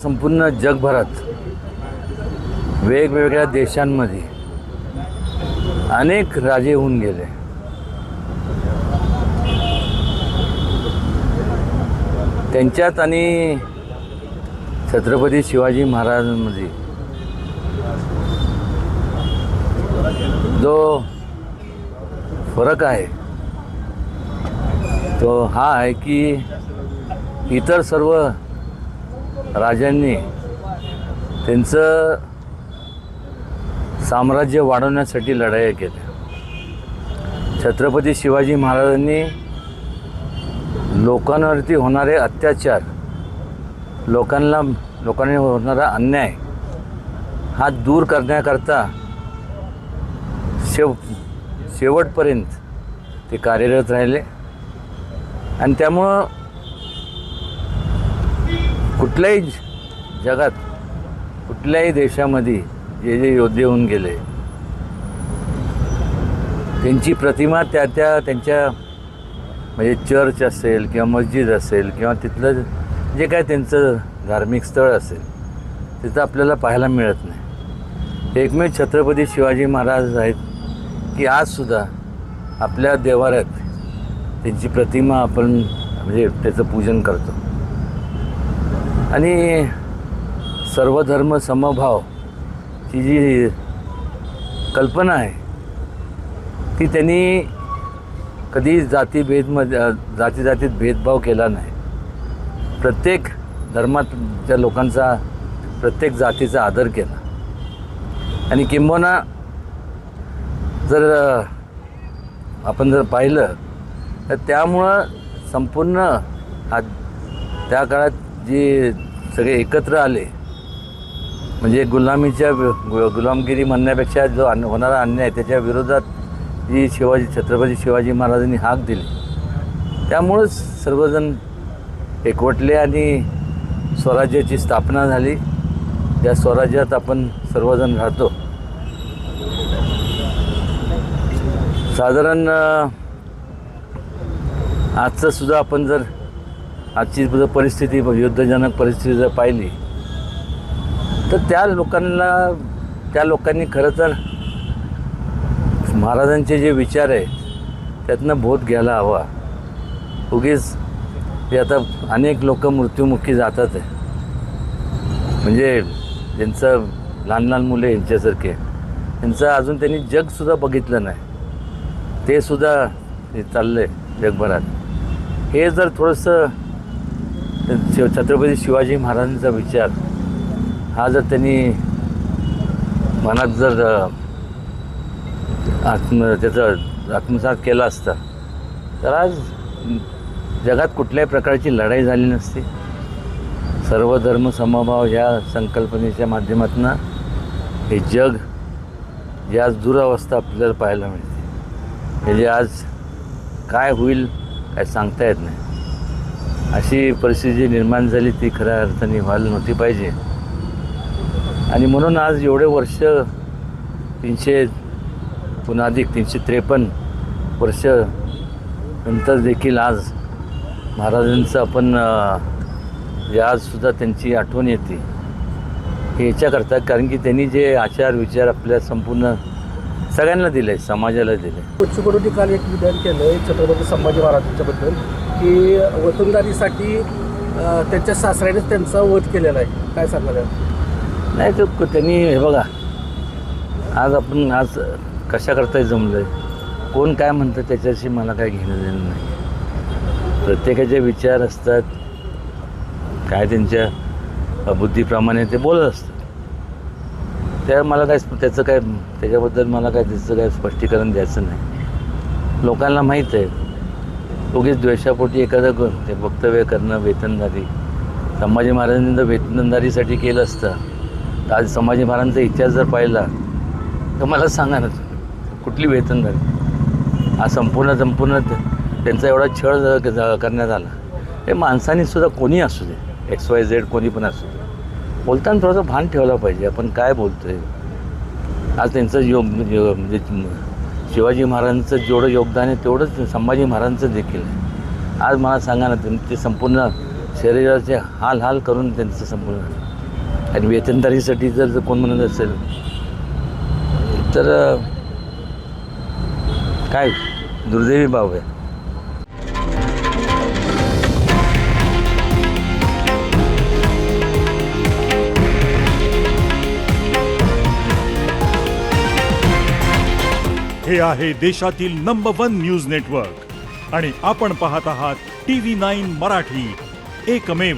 संपूर्ण जगभरात वेगवेगळ्या देशांमध्ये अनेक राजे होऊन गेले. त्यांच्यात आणि छत्रपती शिवाजी महाराजांमध्ये जो फरक आहे तो हा आहे की इतर सर्व राजांनी त्यांचं साम्राज्य वाढवण्यासाठी लढाया केल्या. छत्रपती शिवाजी महाराजांनी लोकांवरती होणारे अत्याचार, लोकांनी होणारा अन्याय हा दूर करण्याकरता शेवटपर्यंत ते कार्यरत राहिले. आणि त्यामुळं कुठल्याही जगात, कुठल्याही देशामध्ये जे जे योद्धे होऊन गेले त्यांची प्रतिमा त्यांच्या म्हणजे चर्च असेल किंवा मस्जिद असेल किंवा तिथलं जे काय त्यांचं धार्मिक स्थळ असेल तिथं आपल्याला पाहायला मिळत नाही. एकमेव छत्रपती शिवाजी महाराज आहेत की आजसुद्धा आपल्या देवाऱ्यात त्यांची प्रतिमा आपण म्हणजे त्याचं पूजन करतो. आणि सर्वधर्म समभाव ही जी कल्पना आहे ती त्यांनी कधी जातीत भेदभाव केला नाही. प्रत्येक धर्माच्या लोकांचा, प्रत्येक जातीचा आदर केला. आणि किंबहुना जर आपण जर पाहिलं तर त्यामुळं संपूर्ण त्या काळात जे सगळे एकत्र आले म्हणजे गुलामगिरी म्हणण्यापेक्षा जो होणारा अन्याय त्याच्या विरोधात जी छत्रपती शिवाजी महाराजांनी हाक दिली त्यामुळंच सर्वजण एकवटले आणि स्वराज्याची स्थापना झाली. त्या स्वराज्यात आपण सर्वजण राहतो. साधारण आजचं सुद्धा आपण जर आजची परिस्थिती, युद्धजनक परिस्थिती जर पाहिली तर त्या लोकांनी खरं तर महाराजांचे जे विचार आहे त्यातनं बोध घ्यायला हवा. उगीच ते आता अनेक लोक मृत्युमुखी जातात आहे म्हणजे ज्यांचं लहान लहान मुले यांच्यासारखे त्यांचं अजून त्यांनी जगसुद्धा बघितलं नाही, ते सुद्धा चाललं आहे जगभरात. हे जर थोडंसं छत्रपती शिवाजी महाराजांचा विचार हा जर त्यांनी मनात जर त्याचा आत्मसात केला असता तर आज जगात कुठल्याही प्रकारची लढाई झाली नसती. सर्वधर्म समभाव ह्या संकल्पनेच्या माध्यमातून हे जग जी आज दुरावस्था आपल्याला पाहायला मिळते, म्हणजे आज काय होईल काय सांगता येत नाही. अशी परिस्थिती निर्माण झाली ती खऱ्या अर्थाने व्हायला नव्हती पाहिजे. आणि म्हणून आज एवढे वर्ष 300 पुन्हा अधिक 353 वर्ष नंतर देखील आज महाराजांचं आपण आजसुद्धा त्यांची आठवण येते. हे याच्याकरता कारण की त्यांनी जे आचार विचार आपल्या संपूर्ण सगळ्यांना दिले, समाजाला दिले. बच्चूकडून काल एक विधान केलं छत्रपती संभाजी महाराजांच्याबद्दल की वतनदारीसाठी त्यांच्या सासऱ्यानेच त्यांचा वध केलेला आहे. काय सांगाल? नाही तो त्यांनी हे बघा आज कशा करता जमलं आहे, कोण काय म्हणतं त्याच्याशी मला काय घेणं देणं नाही. प्रत्येकाचे विचार असतात, काय त्यांच्या बुद्धीप्रमाणे ते बोलत असतात. त्याच्याबद्दल मला त्याचं काय स्पष्टीकरण द्यायचं नाही. लोकांना माहीत आहे उगीच द्वेषापोटी एखादं ते वक्तव्य करणं. वेतनदारी संभाजी महाराजांनी जर वेतनदारीसाठी केलं असतं तर आज संभाजी महाराजांचा इतिहास जर पाहिला तर मला सांगा ना कुठली वेतनदारी. हा संपूर्ण त्यांचा एवढा छळ करण्यात आला. हे माणसांनीसुद्धा कोणी असू दे, XYZ कोणी पण असू दे, बोलताना थोडंसं भान ठेवलं पाहिजे आपण काय बोलतो आहे. आज त्यांचं म्हणजे शिवाजी महाराजांचं जेवढं योगदान आहे तेवढंच संभाजी महाराजांचं देखील आहे. आज मला सांगा ना ते संपूर्ण शरीराचे हाल करून त्यांचं संपूर्ण आणि वेतनदारीसाठी जर कोण म्हणत असेल तर काय दुर्दैवी बाब आहे. हे आहे देशातील नंबर 1 न्यूज नेटवर्क आणि आपण पाहत आहात TV9 मराठी, एकमेव.